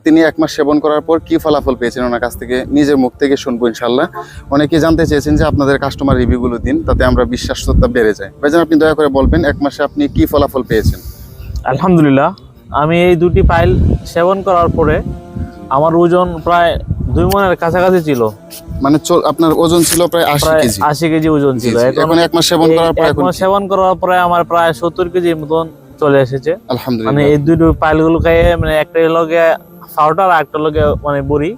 তিনি 1 মাস সেবন করার পর কি ফলাফল পেয়েছেন ওনার কাছ থেকে নিজের মুখ থেকে শুনবো ইনশাআল্লাহ। অনেকে জানতে চেয়েছেন যে আপনাদের কাস্টমার রিভিউগুলো দিন, তাতে আমরা বিশ্বাসযোগ্যতা বেড়ে যায়। ভাইজান আপনি দয়া করে বলবেন 1 মাসে আপনি কি ফলাফল পেয়েছেন? আলহামদুলিল্লাহ, আমি এই 2টি পাইল সেবন করার পরে আমার ওজন প্রায় 2 মণের কাছাকাছি ছিল। মানে আপনার ওজন ছিল প্রায় 80 কেজি। 80 কেজি ওজন ছিল। এখন 1 মাস সেবন করার পর 1 মাস সেবন করার পরে আমার প্রায় 70 কেজির মতন চলে এসেছে। আলহামদুলিল্লাহ। মানে এই 2টো পাইলগুলো খেয়ে, মানে একটা লগে পাউডার আর একটা লগে মানে বড়ি,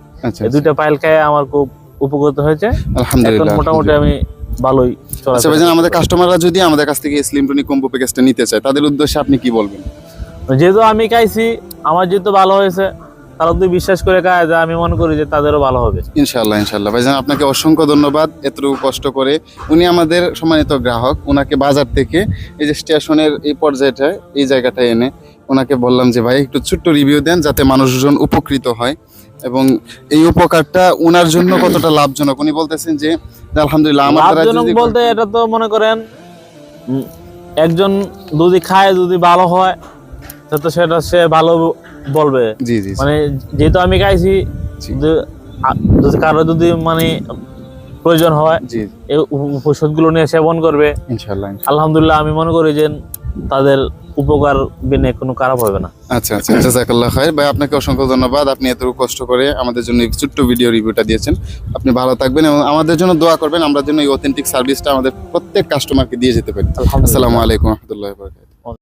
এই 2টা পাইল খেয়ে আমার খুব উপকৃত হয়েছে। আলহামদুলিল্লাহ। এখন মোটামুটি আমি ভালোই চলাফেরা। আচ্ছা ভাইজান, আমাদের কাস্টমাররা যদি আমাদের কাছ থেকে স্লিম টনিক কম্বো প্যাকেজটা নিতে চায়, তাদের উদ্দেশ্যে আপনি কি বলবেন? যেহেতু আমি খাইছি, আমার যেহেতু ভালো হয়েছে, তারা যদি বিশ্বাস করে খায়, যে আমি মনে করি যে তাদেরও ভালো হবে। ইনশাআল্লাহ ইনশাআল্লাহ। ভাইজান আপনাকে অসংখ্য ধন্যবাদ, এতটুকু কষ্ট করে। উনি আমাদের সম্মানিত গ্রাহক, ওনাকে বাজার থেকে এই যে স্টেশনের এই পর্যায়টা, এই জায়গাটা এনে ওনাকে বললাম যে ভাই একটু ছোট্ট রিভিউ দেন, যাতে মানুষজন উপকৃত হয় এবং এই উপকারটা ওনার জন্য কতটা লাভজনক। উনি বলতেছেন যে আলহামদুলিল্লাহ আমার দ্বারা লাভজনক বলতে এটা তো মনে করেন একজন যদি খায়, যদি ভালো হয়, তো সেটা সে ভালো বলবে। জি জি, মানে যেহেতু আমি খাইছি, যদি কারো যদি মানে প্রয়োজন হয়, জি এই ঔষধগুলো নিয়ে সেবন করবে ইনশাআল্লাহ। আলহামদুলিল্লাহ। আমি মনে করি যে তাদের উপকার বিনে কোনো খারাপ হবে না। আচ্ছা আচ্ছা, জাযাকাল্লাহ খাইর। ভাই আপনাকে অসংখ্য ধন্যবাদ, আপনি এতটুকু কষ্ট করে আমাদের জন্য এই ছোট্ট ভিডিও রিভিউটা দিয়েছেন। আপনি ভালো থাকবেন এবং আমাদের জন্য দোয়া করবেন, আমরা যেন এই অথেন্টিক সার্ভিসটা আমাদের প্রত্যেক কাস্টমারকে দিয়ে যেতে পারি। আসসালামু আলাইকুম ওয়া রাহমাতুল্লাহি ওয়া বারাকাতুহু।